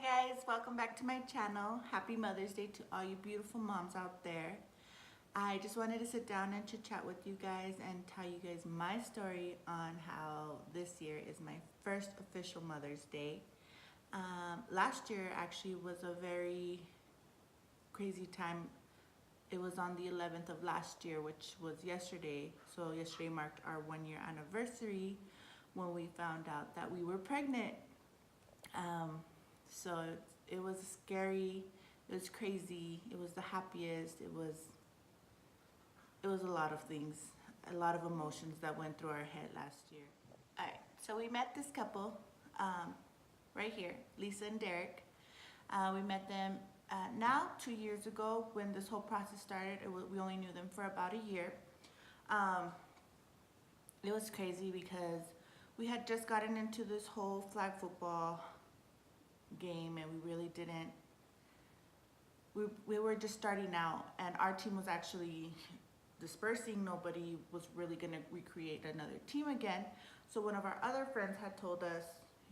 guys, welcome back to my channel. Happy Mother's Day to all you beautiful moms out there. I just wanted to sit down and chit chat with you guys and tell you guys my story on how this year is my first official Mother's Day. Last year actually was a very crazy time. It was on the 11th of last year, which was yesterday. So yesterday marked our 1-year anniversary when we found out that we were pregnant. So it was scary, it was crazy, it was the happiest, it was a lot of things, a lot of emotions that went through our head last year. Alright, so we met this couple right here, Lisa and Derek. We met them now 2 years ago when this whole process started. We only knew them for about a year. It was crazy because we had just gotten into this whole flag football game and we really didn't, we were just starting out and our team was actually dispersing. Nobody was really going to recreate another team again. So one of our other friends had told us,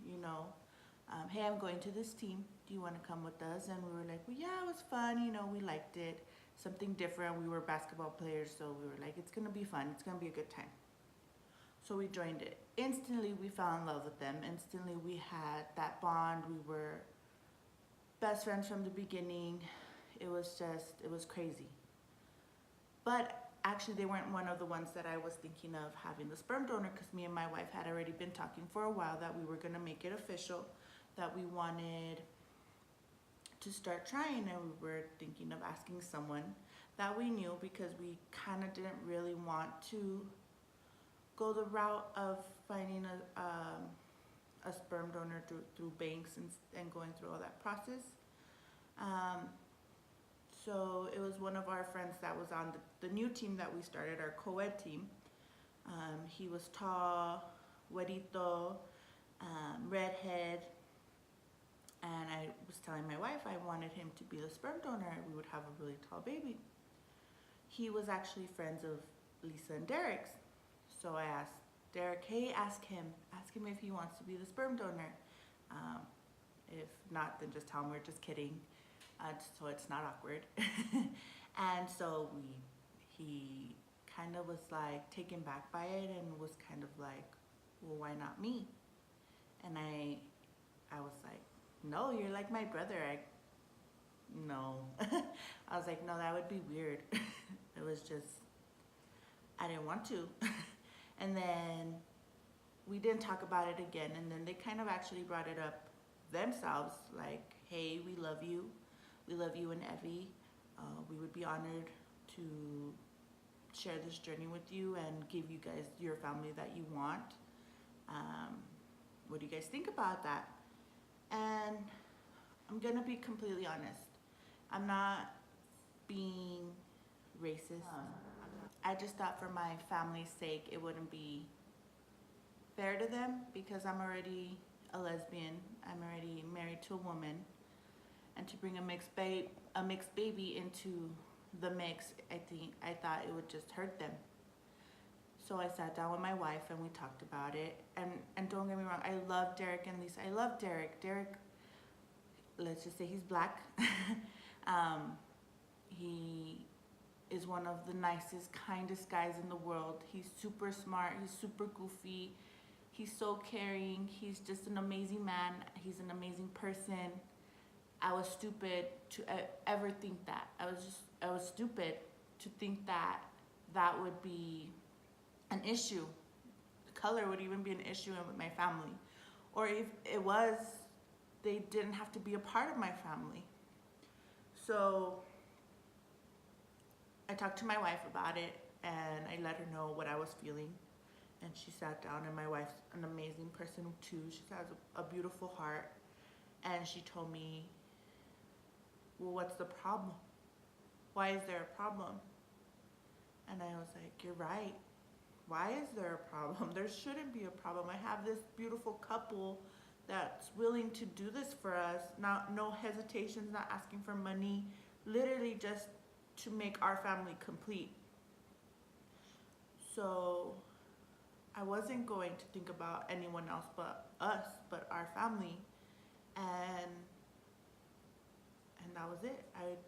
you know, hey, I'm going to this team, do you want to come with us? And we were like, well, yeah, it was fun, you know, we liked it, something different. We were basketball players, so we were like, it's gonna be fun, it's gonna be a good time. So we joined it. Instantly we fell in love with them. Instantly we had that bond. We were best friends from the beginning. It was crazy. But actually they weren't one of the ones that I was thinking of having the sperm donor, because me and my wife had already been talking for a while that we were gonna make it official, that we wanted to start trying, and we were thinking of asking someone that we knew, because we kind of didn't really want to go the route of finding a sperm donor through banks and going through all that process. So it was one of our friends that was on the new team that we started, our co-ed team. He was tall, güerito, redhead, and I was telling my wife I wanted him to be the sperm donor. We would have a really tall baby. He was actually friends of Lisa and Derek's. So I asked Derek, hey, ask him if he wants to be the sperm donor. If not, then just tell him we're just kidding, so it's not awkward. And so he kind of was like taken back by it and was kind of like, well, why not me? And I was like, no, you're like my brother. No. I was like, no, that would be weird. It was just, I didn't want to. And then we didn't talk about it again. And then they kind of actually brought it up themselves, like, hey, we love you. We love you and Evie. We would be honored to share this journey with you and give you guys your family that you want. What do you guys think about that? And I'm gonna be completely honest. I'm not being racist. I just thought for my family's sake it wouldn't be fair to them, because I'm already a lesbian. I'm already married to a woman, and to bring a mixed baby into the mix, I thought it would just hurt them. So I sat down with my wife and we talked about it. And don't get me wrong, I love Derek and Lisa. I love Derek. Derek, let's just say he's black. He is one of the nicest, kindest guys in the world. He's super smart, he's super goofy, he's so caring, he's just an amazing man, he's an amazing person. I was stupid to ever think that. I was stupid to think that that would be an issue. Color would even be an issue with my family. Or if it was, they didn't have to be a part of my family. So I talked to my wife about it and I let her know what I was feeling. And she sat down, and my wife's an amazing person too. She has a beautiful heart. And she told me, well, what's the problem? Why is there a problem? And I was like, you're right. Why is there a problem? There shouldn't be a problem. I have this beautiful couple that's willing to do this for us. No hesitations, not asking for money, literally just to make our family complete. So I wasn't going to think about anyone else but us, but our family. And was it.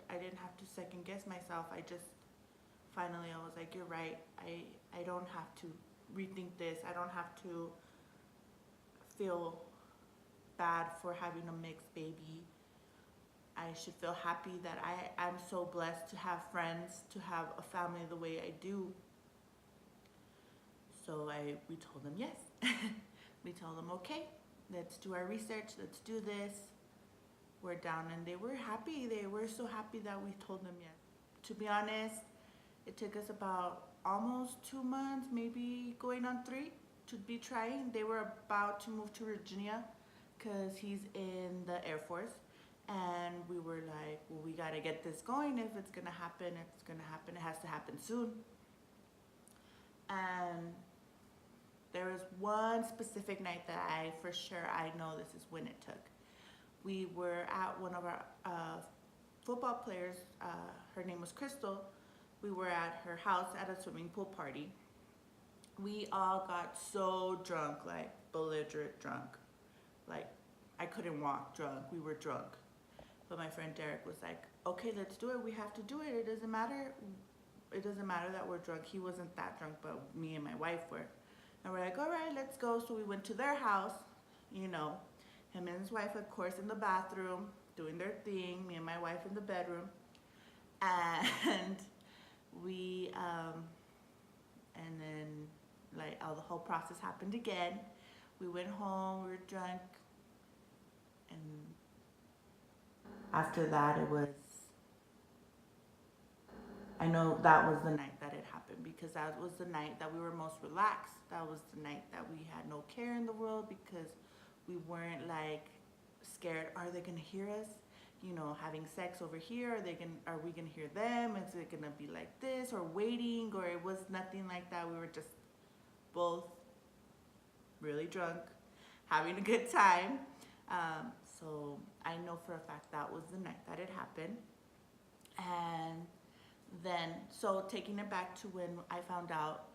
I didn't have to second guess myself. I was like, you're right. I don't have to rethink this. I don't have to feel bad for having a mixed baby. I should feel happy that I'm so blessed to have friends, to have a family the way I do. So we told them yes. We told them, okay, let's do our research, let's do this. We're down, and they were happy. They were so happy that we told them yes. To be honest, it took us about almost 2 months, maybe going on 3, to be trying. They were about to move to Virginia because he's in the Air Force. And we were like, well, we gotta get this going. If it's gonna happen, it's gonna happen. It has to happen soon. And there was one specific night that I know this is when it took. We were at one of our football players, her name was Crystal. We were at her house at a swimming pool party. We all got so drunk, like belligerent drunk. Like I couldn't walk drunk, we were drunk. But my friend Derek was like, okay, let's do it, we have to do it. It doesn't matter that we're drunk. He wasn't that drunk, but me and my wife were. And we're like, all right, let's go. So we went to their house, you know, him and his wife, of course, in the bathroom, doing their thing, me and my wife in the bedroom. And we, and then like the whole process happened again. We went home, we were drunk, and after that I know that was the night that it happened, because that was the night that we were most relaxed. That was the night that we had no care in the world, because we weren't like scared, are they gonna hear us? You know, having sex over here, are we gonna hear them? Is it gonna be like this, or waiting? Or it was nothing like that. We were just both really drunk, having a good time. So I know for a fact that was the night that it happened. And then, so taking it back to when I found out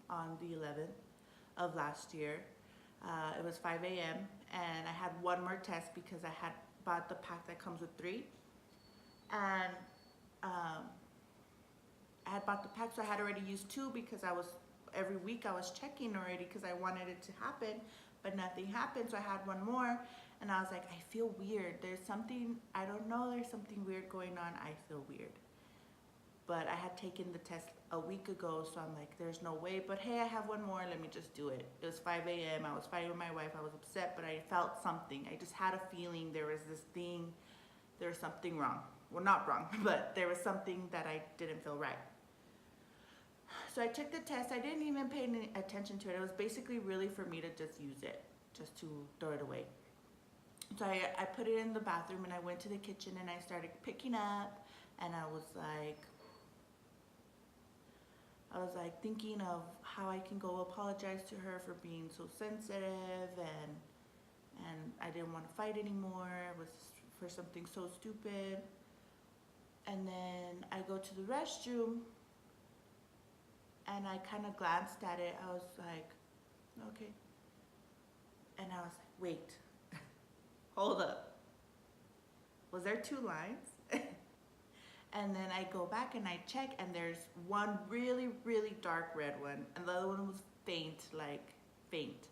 on the 11th of last year, it was 5 a.m. and I had one more test because I had bought the pack that comes with 3. And I had bought the pack, so I had already used 2 because every week I was checking already because I wanted it to happen, but nothing happened. So I had one more, and I was like, I feel weird. There's something, I don't know, there's something weird going on. I feel weird. But I had taken the test a week ago, so I'm like, there's no way. But hey, I have one more, let me just do it. It was 5 a.m. I was fighting with my wife. I was upset, but I felt something. I just had a feeling there was this thing, there was something wrong. Well, not wrong, but there was something that I didn't feel right. So I took the test. I didn't even pay any attention to it. It was basically really for me to just use it, just to throw it away. So I put it in the bathroom, and I went to the kitchen, and I started picking up, and I was like thinking of how I can go apologize to her for being so sensitive, and I didn't want to fight anymore. It was for something so stupid. And then I go to the restroom, and I kind of glanced at it. I was like, okay. And I was like, wait, hold up. Was there 2 lines? And then I go back and I check, and there's one really, really dark red one, and the other one was faint, like faint.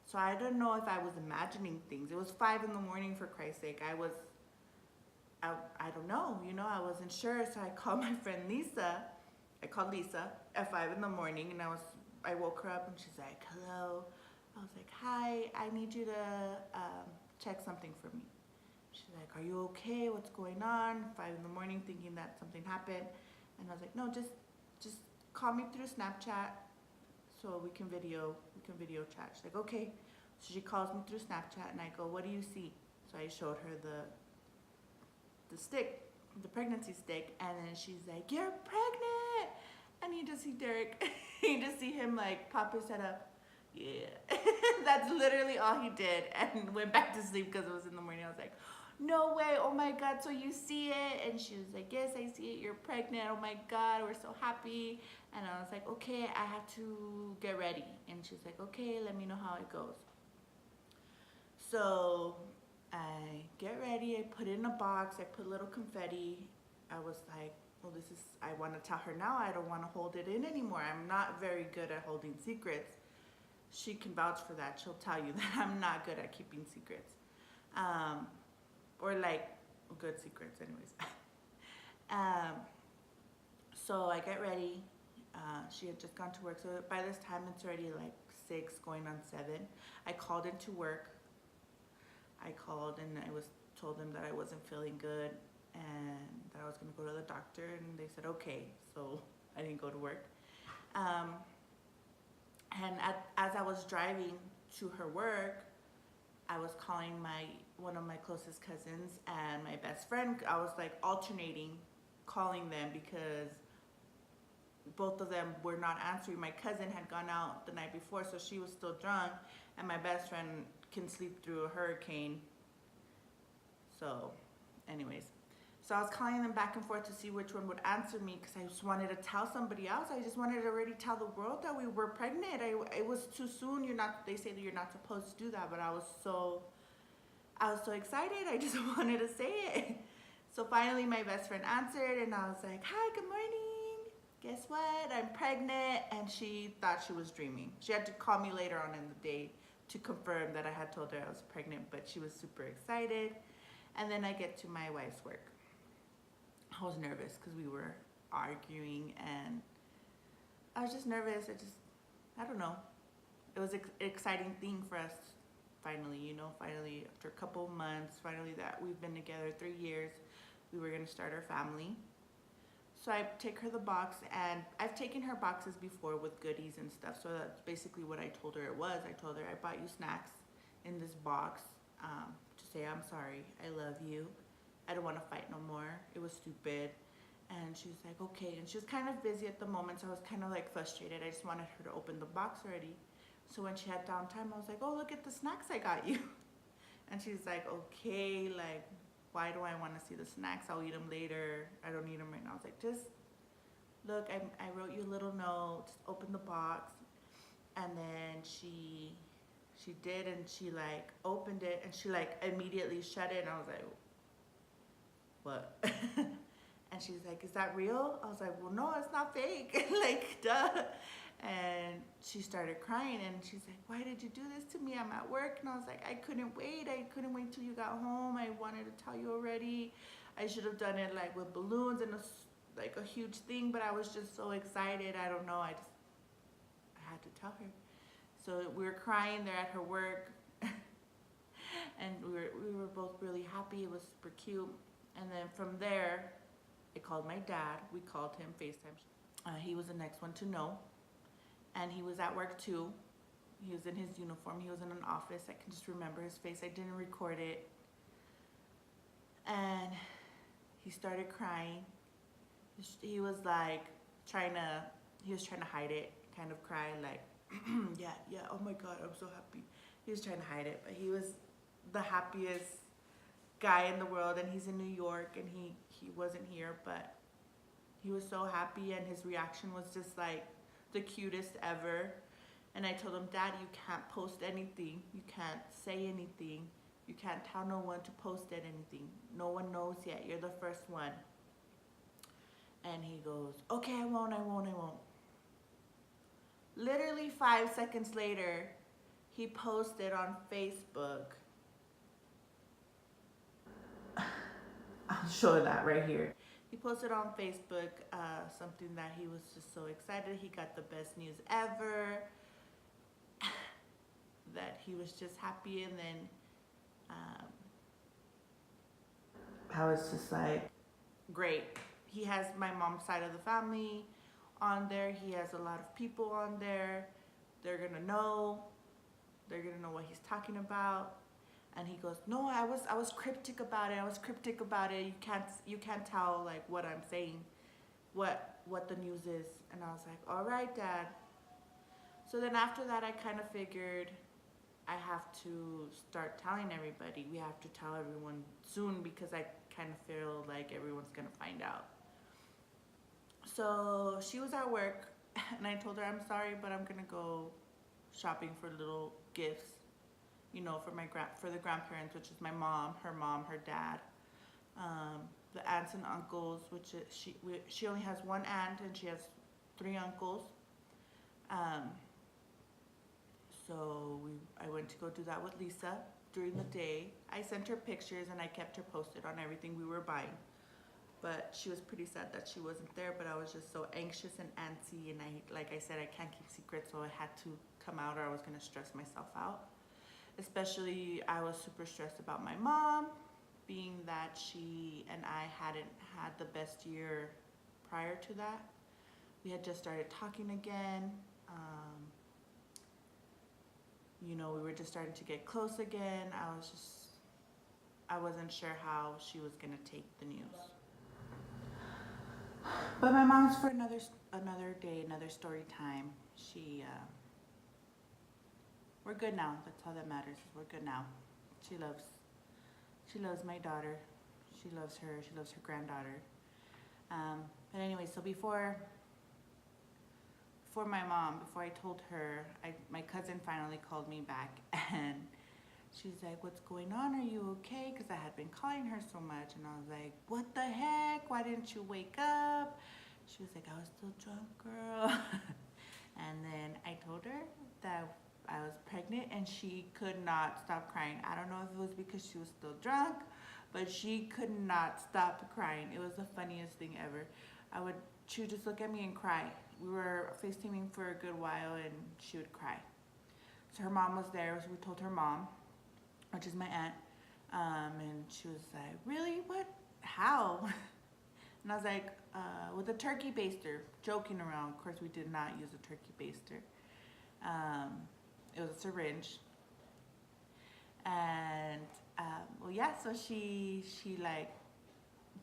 So I don't know if I was imagining things. It was 5 in the morning, for Christ's sake. I don't know, you know, I wasn't sure. So I called my friend Lisa. I called Lisa at 5 in the morning, and I woke her up, and she's like, hello. I was like, hi, I need you to check something for me. She's like, are you okay? What's going on? 5 in the morning, thinking that something happened. And I was like, no, just call me through Snapchat so we can video chat. She's like, okay. So she calls me through Snapchat, and I go, what do you see? So I showed her the stick, the pregnancy stick, and then she's like, you're pregnant. And you just see Derek, you just see him like pop his head up. Yeah. That's literally all he did, and went back to sleep because it was in the morning. I was like, no way, oh my God, so you see it? And she was like, yes, I see it, you're pregnant, oh my God, we're so happy. And I was like, okay, I have to get ready. And she's like, okay, let me know how it goes. So I get ready, I put it in a box, I put a little confetti. I was like, well, I want to tell her now. I don't want to hold it in anymore. I'm not very good at holding secrets. She can vouch for that. She'll tell you that I'm not good at keeping secrets. Or like good secrets anyways. So I get ready. She had just gone to work. So by this time it's already like 6 going on 7. I called into work. I called and I told them that I wasn't feeling good and that I was going to go to the doctor, and they said okay. So I didn't go to work. And as I was driving to her work, I was calling one of my closest cousins and my best friend. I was like alternating calling them because both of them were not answering. My cousin had gone out the night before, so she was still drunk, and my best friend can sleep through a hurricane. So anyways, so I was calling them back and forth to see which one would answer me, because I just wanted to tell somebody else. I just wanted to already tell the world that we were pregnant. It was too soon. They say that you're not supposed to do that, but I was so excited. I just wanted to say it. So finally my best friend answered, and I was like, hi, good morning. Guess what? I'm pregnant. And she thought she was dreaming. She had to call me later on in the day to confirm that I had told her I was pregnant, but she was super excited. And then I get to my wife's work. I was nervous because we were arguing, and I was just nervous. I don't know. It was an exciting thing for us finally, finally after a couple of months, finally that we've been together 3 years, we were going to start our family. So I take her the box, and I've taken her boxes before with goodies and stuff. So that's basically what I told her it was. I told her I bought you snacks in this box to say I'm sorry, I love you, I don't want to fight no more, it was stupid. And she was like, okay. And she was kind of busy at the moment, so I was kind of like frustrated. I just wanted her to open the box already. So when she had downtime, I was like, oh, look at the snacks I got you. And she's like, okay, like, why do I want to see the snacks? I'll eat them later. I don't need them right now. I was like, just look, I wrote you a little note, just open the box. And then she did, and she like opened it, and she like immediately shut it. And I was like, what? And she's like, is that real? I was like, well, no, it's not fake. Like, duh. And she started crying, and she's like, why did you do this to me? I'm at work. And I was like, I couldn't wait till you got home. I wanted to tell you already. I should have done it like with balloons and like a huge thing, but I was just so excited. I don't know. I had to tell her. So we were crying there at her work, and we were both really happy. It was super cute. And then from there, I called my dad. We called him FaceTime. He was the next one to know. And he was at work too. He was in his uniform. He was in an office. I can just remember his face. I didn't record it. And he started crying. He was like he was trying to hide it, kind of crying like, yeah, oh my God, I'm so happy. He was trying to hide it, but he was the happiest guy in the world, and he's in New York, and he wasn't here, but he was so happy, and his reaction was just like the cutest ever. And I told him, Dad, you can't post anything, you can't say anything, you can't tell no one to post anything, no one knows yet, you're the first one. And he goes, okay, I won't. Literally 5 seconds later, he posted on Facebook. I'll show that right here. He posted on Facebook something that he was just so excited. He got the best news ever. That he was just happy, and then I was just like, great. He has my mom's side of the family on there. He has a lot of people on there. They're gonna know what he's talking about. And he goes, no, I was cryptic about it. You can't tell like what I'm saying, what the news is. And I was like, all right, Dad. So then after that, I kind of figured I have to start telling everybody. We have to tell everyone soon, because I kind of feel like everyone's gonna find out. So she was at work, and I told her, I'm sorry, but I'm gonna go shopping for little gifts. you know, for the grandparents, which is my mom, her dad, the aunts and uncles, which is, she only has one aunt and she has 3 uncles. So I went to go do that with Lisa during the day. I sent her pictures and I kept her posted on everything we were buying. But she was pretty sad that she wasn't there, but I was just so anxious and antsy, and like I said, I can't keep secrets, so I had to come out or I was gonna stress myself out. Especially, I was super stressed about my mom, being that she and I hadn't had the best year prior to that. We had just started talking again. You know, we were just starting to get close again. I wasn't sure how she was gonna take the news. But my mom's for another day, another story time. We're good now. That's all that matters. We're good now. She loves my daughter. She loves her granddaughter. But anyway, so before I told her, my cousin finally called me back and she's like, "What's going on? Are you okay?" Because I had been calling her so much, and I was like, "What the heck? Why didn't you wake up?" She was like, "I was still drunk, girl." And then I told her that I was pregnant, and she could not stop crying. I don't know if it was because she was still drunk, but she could not stop crying. It was the funniest thing ever. She would just look at me and cry. We were FaceTiming for a good while, and she would cry. So her mom was there, so we told her mom, which is my aunt, and she was like, "Really? What? How?" And I was like, with a turkey baster, joking around. Of course, we did not use a turkey baster. It was a syringe. And, well, yeah, so she like,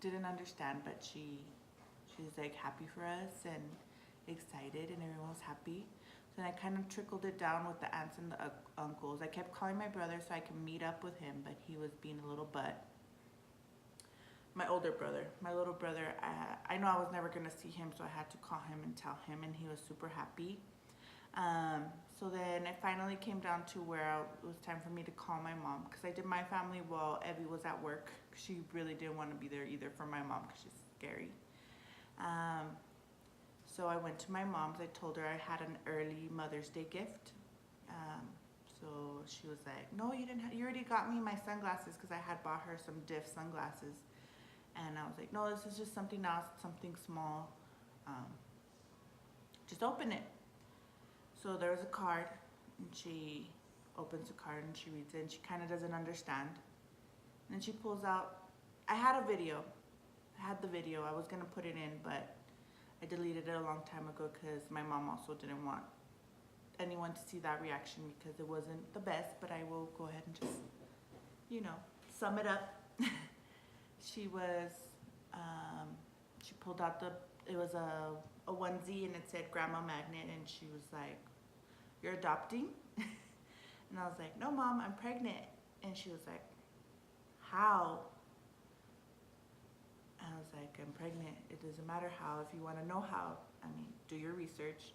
didn't understand, but she's like happy for us and excited, and everyone was happy. So then I kind of trickled it down with the aunts and the uncles. I kept calling my brother so I could meet up with him, but he was being a little butt. My older brother, I know I was never gonna see him, so I had to call him and tell him, and he was super happy. So then it finally came down to where it was time for me to call my mom, because I did my family while Evie was at work. She really didn't want to be there either for my mom because she's scary. So I went to my mom's. I told her I had an early Mother's Day gift. So she was like, "No, you didn't. You already got me my sunglasses," because I had bought her some diff sunglasses. And I was like, "No, this is just something else, something small. Just open it." So there was a card, and she opens the card and she reads it, and she kind of doesn't understand. And then she pulls out, I had the video. I was gonna put it in, but I deleted it a long time ago because my mom also didn't want anyone to see that reaction because it wasn't the best, but I will go ahead and just, you know, sum it up. She pulled out it was a onesie, and it said Grandma Magnet, and she was like, "You're adopting?" And I was like, "No, Mom, I'm pregnant." And she was like, "How?" And I was like, "I'm pregnant. It doesn't matter how. If you want to know how, I mean, do your research."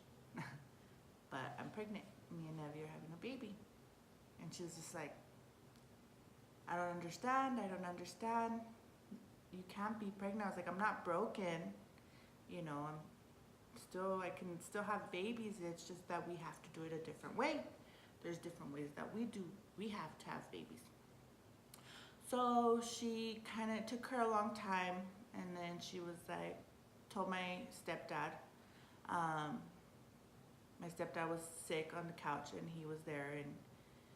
But I'm pregnant. Me and Evie are having a baby. And she was just like, I don't understand. You can't be pregnant." I was like, "I'm not broken. You know, I can still have babies. It's just that we have to do it a different way. There's different ways that we have to have babies." So she kind of took her a long time, and then she was like, told my stepdad. My stepdad was sick on the couch, and he was there, and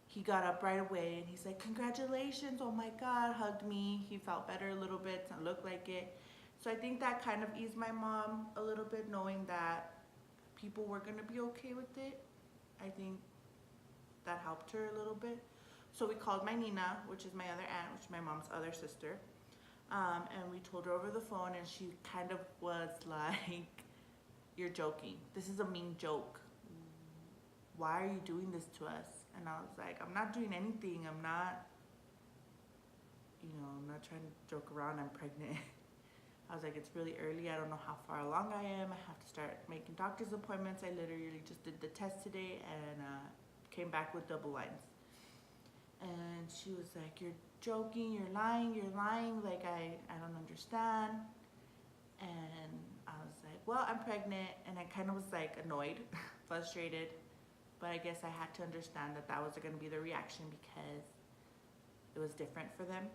he got up right away, and he's like, "Congratulations, oh my God," hugged me. He felt better a little bit, it looked like it. So I think that kind of eased my mom a little bit, knowing that people were gonna be okay with it. I think that helped her a little bit. So we called my Nina, which is my other aunt, which is my mom's other sister. And we told her over the phone, and she kind of was like, "You're joking. This is a mean joke. Why are you doing this to us?" And I was like, "I'm not doing anything. I'm not trying to joke around. I'm pregnant." I was like, "It's really early. I don't know how far along I am. I have to start making doctor's appointments. I literally just did the test today and came back with double lines." And she was like, you're joking, you're lying, like I don't understand. And I was like, well, I'm pregnant. And I kind of was like annoyed, frustrated. But I guess I had to understand that that was going to be the reaction because it was different for them.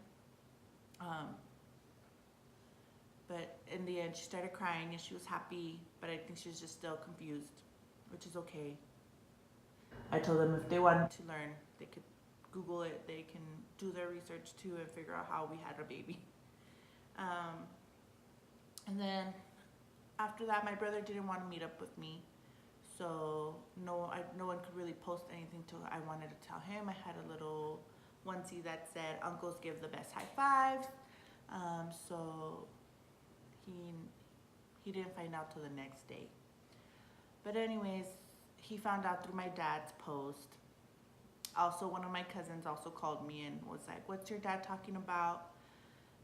But in the end, she started crying and she was happy, but I think she was just still confused, which is okay. I told them if they wanted to learn, they could Google it, they can do their research too and figure out how we had a baby. And then after that, my brother didn't want to meet up with me. So no one could really post anything till I wanted to tell him. I had a little onesie that said, "Uncles give the best high fives." So he didn't find out till the next day. But anyways, he found out through my dad's post. Also, one of my cousins also called me and was like, "What's your dad talking about?"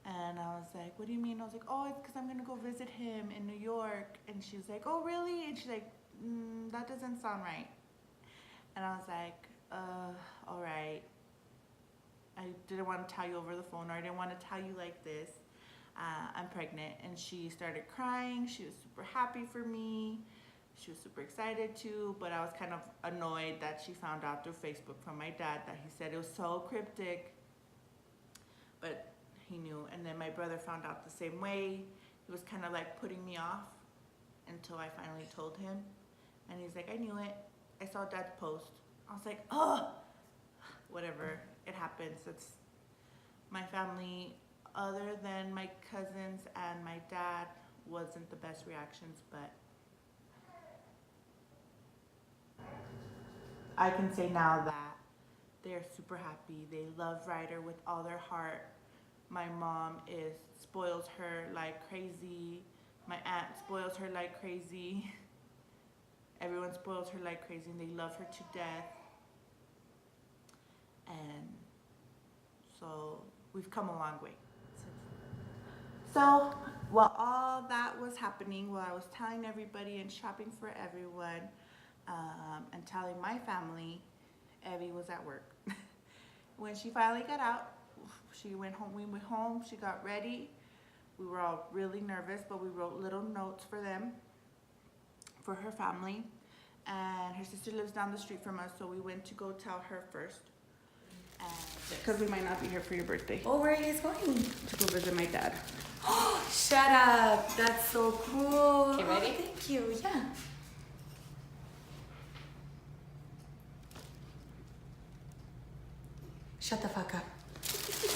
And I was like, "What do you mean?" I was like, "Oh, it's because I'm gonna go visit him in New York." And she was like, "Oh, really?" And she's like, "That doesn't sound right." And I was like, all right. I didn't want to tell you over the phone, or I didn't want to tell you like this. I'm pregnant. And she started crying. She was super happy for me. She was super excited too, but I was kind of annoyed that she found out through Facebook from my dad that he said it was so cryptic. But he knew. And then my brother found out the same way. He was kind of like putting me off until I finally told him. And he's like, "I knew it. I saw Dad's post." I was like, oh, whatever. It happens. It's my family, other than my cousins and my dad, wasn't the best reactions, but I can say now that they're super happy. They love Ryder with all their heart. My mom spoils her like crazy. My aunt spoils her like crazy. Everyone spoils her like crazy and they love her to death. And so we've come a long way. So while all that was happening, while I was telling everybody and shopping for everyone, and telling my family, Evie was at work. When she finally got out, she went home. We went home. She got ready. We were all really nervous, but we wrote little notes for them, for her family. And her sister lives down the street from us, so we went to go tell her first. Because we might not be here for your birthday. Oh, where are you guys going? To go visit my dad. Oh, shut up. That's so cool. Okay, ready? Oh, thank you. Yeah. Shut the fuck up.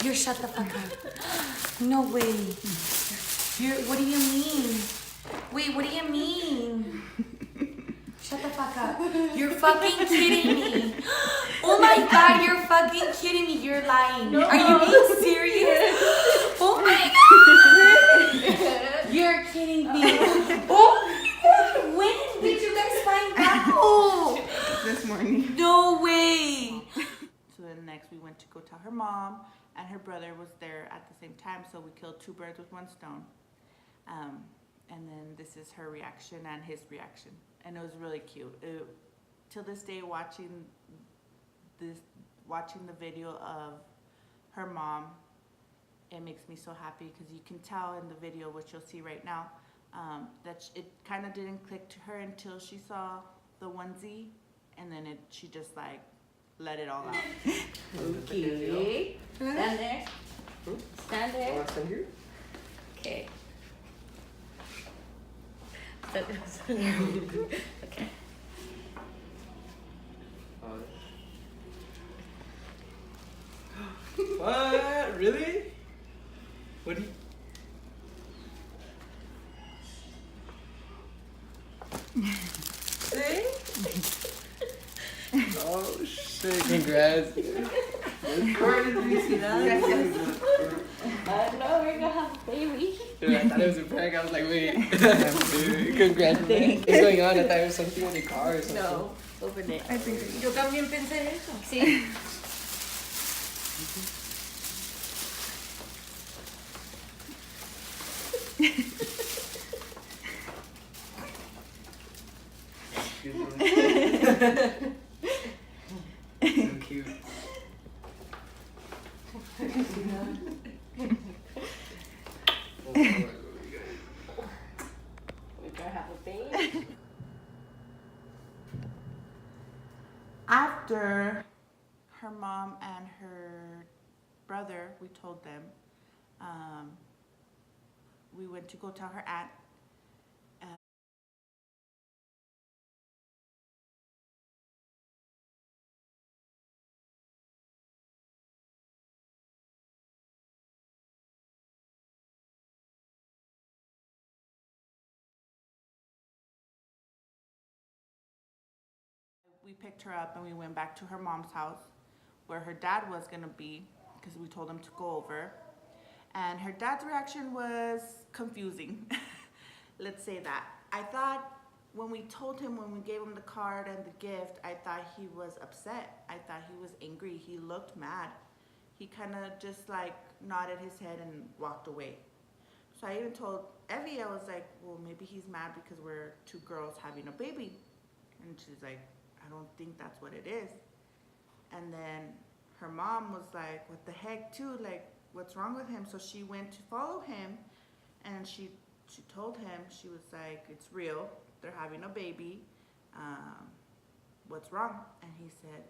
You're shut the fuck up. No way. What do you mean? Wait, what do you mean? Shut the fuck up. You're fucking kidding me. Oh my god, you're fucking kidding me. You're lying. No. Are you being serious? Oh my god. You're kidding me. Oh my god. When did you guys find out? This morning. No way. So then next we went to go tell her mom, and her brother was there at the same time, so we killed two birds with one stone. And then this is her reaction and his reaction. And it was really cute. Till this day, watching the video of her mom, it makes me so happy because you can tell in the video, which you'll see right now, that it kind of didn't click to her until she saw the onesie, and then she just like let it all out. Okay. Stand there. Stand there. Want to stand here? Okay. Okay. What? Really? What do you... See? Oh shit, congrats. Where did you see that? No, we're gonna have a baby. Dude, I thought it was a prank. I was like, wait. Dude, congrats. What's going on? I thought it was something in the car or something. No, open it. I think Yo también pensé eso. Sí. So cute. We gonna have a baby. After her mom and her brother, we told them, we went to go tell her aunt. We picked her up and we went back to her mom's house where her dad was gonna be, because we told him to go over. And her dad's reaction was confusing. Let's say that. I thought when we told him, when we gave him the card and the gift, I thought he was upset. I thought he was angry. He looked mad. He kind of just like nodded his head and walked away. So I even told Evie, I was like, well, maybe he's mad because we're two girls having a baby. And she's like, I don't think that's what it is. And then her mom was like, what the heck too? Like, what's wrong with him? So she went to follow him and she told him, she was like, it's real. They're having a baby. What's wrong? And he said,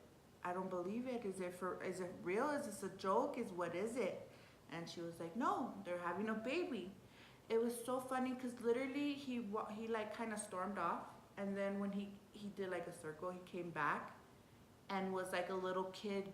I don't believe it. Is it real? Is this a joke? What is it? And she was like, no, they're having a baby. It was so funny because literally he like kind of stormed off. And then when he did like a circle, he came back and was like a little kid,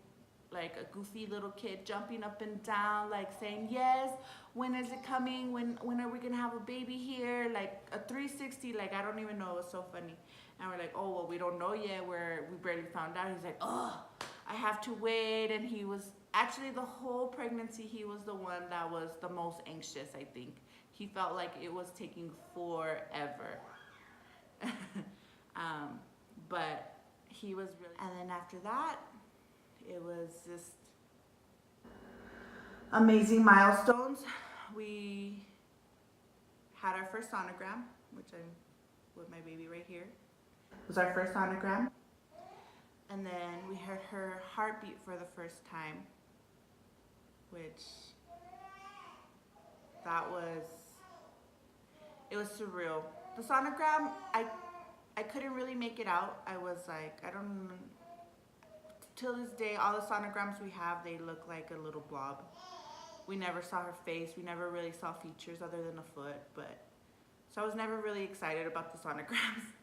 like a goofy little kid jumping up and down, like saying, yes, when is it coming? When are we gonna have a baby here? Like a 360, like I don't even know, it was so funny. And we're like, oh, well, we don't know yet, we barely found out. He's like, oh, I have to wait. And he was, actually the whole pregnancy, he was the one that was the most anxious, I think. He felt like it was taking forever. But he was really, and then after that, it was just amazing milestones. We had our first sonogram, which I'm with my baby right here. It was our first sonogram. And then we heard her heartbeat for the first time, which it was surreal. The sonogram, I couldn't really make it out. I was like, till this day, all the sonograms we have, they look like a little blob. We never saw her face. We never really saw features other than a foot. So I was never really excited about the sonograms.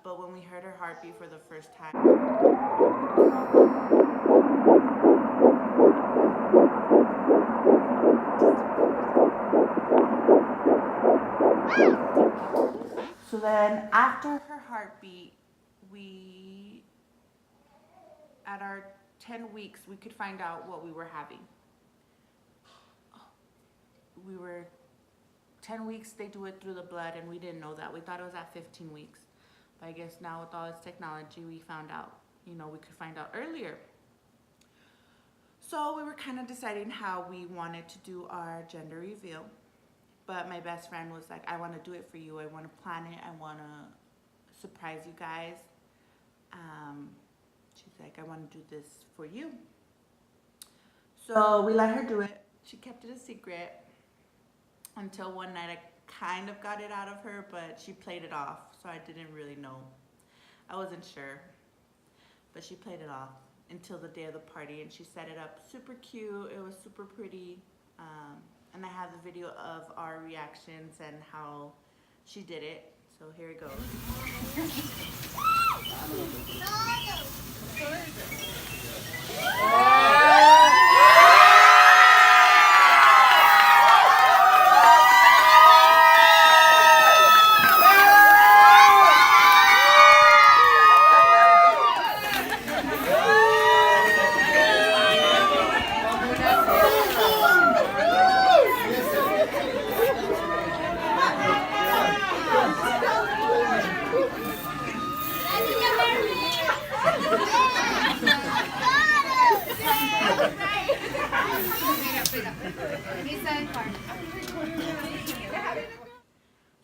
But when we heard her heartbeat for the first time, so then after her heartbeat, at our 10 weeks, we could find out what we were having. We were 10 weeks, they do it through the blood, and we didn't know that. We thought it was at 15 weeks. But I guess now with all this technology, we found out, we could find out earlier. So we were kind of deciding how we wanted to do our gender reveal. But my best friend was like, I want to do it for you. I want to plan it. I want to surprise you guys. She's like, I want to do this for you. So we let her do it. She kept it a secret until one night I kind of got it out of her, but she played it off. So I didn't really know. I wasn't sure. But she played it off until the day of the party, and she set it up super cute. It was super pretty. And I have the video of our reactions and how she did it. So here it goes.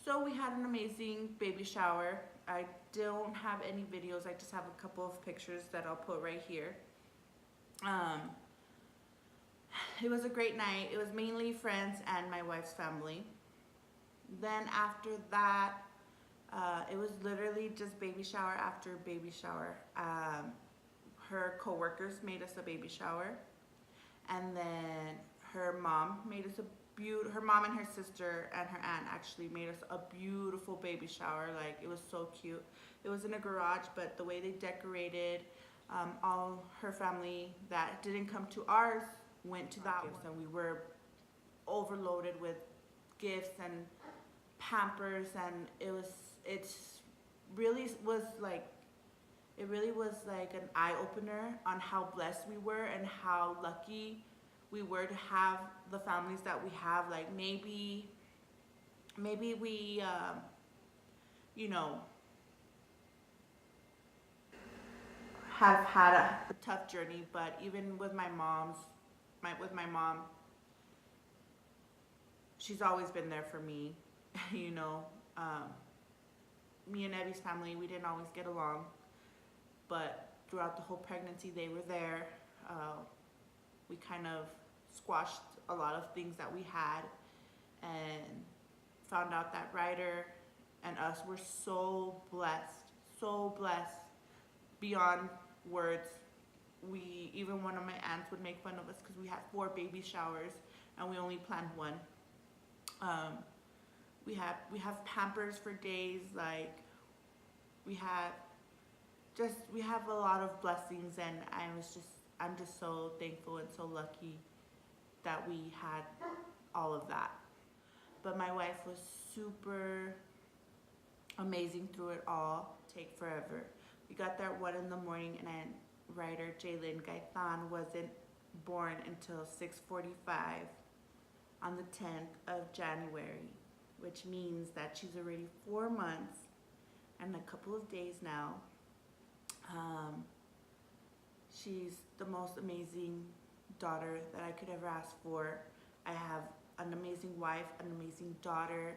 So we had an amazing baby shower. I don't have any videos. I just have a couple of pictures that I'll put right here. It was a great night. It was mainly friends and my wife's family. Then after that, it was literally just baby shower after baby shower. Her coworkers made us a baby shower, and then her mom made us her mom and her sister and her aunt actually made us a beautiful baby shower. Like, it was so cute. It was in a garage, but the way they decorated, all her family that didn't come to ours went to that one. So we were overloaded with gifts and Pampers, and it really was like an eye-opener on how blessed we were and how lucky we were to have the families that we have. Like, maybe we you know, have had a tough journey, but even with my mom, she's always been there for me. You know, me and Evie's family, we didn't always get along, but throughout the whole pregnancy, they were there. We kind of squashed a lot of things that we had, and found out that Ryder and us were so blessed beyond words. Even one of my aunts would make fun of us because we had 4 baby showers and we only planned one. We have Pampers for days. Like, we have a lot of blessings, and I'm just so thankful and so lucky that we had all of that. But my wife was super amazing through it all. Take forever. We got there at 1 in the morning, and Ryder Jalen Gaithan wasn't born until 6:45 on the 10th of January, which means that she's already 4 months and a couple of days now. She's the most amazing daughter that I could ever ask for. I have an amazing wife, an amazing daughter,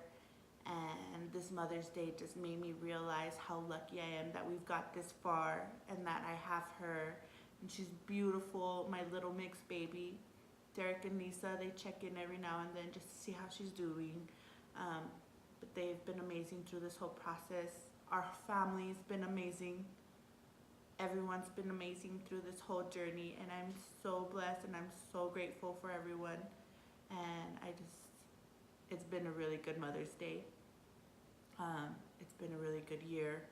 and this Mother's Day just made me realize how lucky I am that we've got this far and that I have her. And she's beautiful, my little mixed baby. Derek and Lisa, they check in every now and then just to see how she's doing. But they've been amazing through this whole process. Our family's been amazing. Everyone's been amazing through this whole journey, and I'm so blessed and I'm so grateful for everyone. And it's been a really good Mother's Day. It's been a really good year,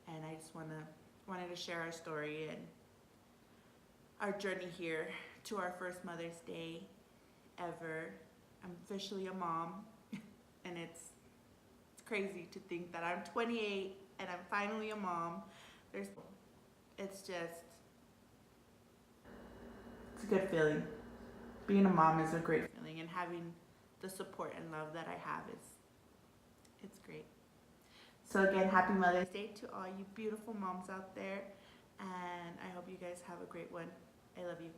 and I just wanted to share our story and our journey here to our first Mother's Day ever. I'm officially a mom, and it's crazy to think that I'm 28 and I'm finally a mom. It's a good feeling. Being a mom is a great feeling, and having the support and love that I have it's great. So again, happy Mother's Day to all you beautiful moms out there, and I hope you guys have a great one. I love you.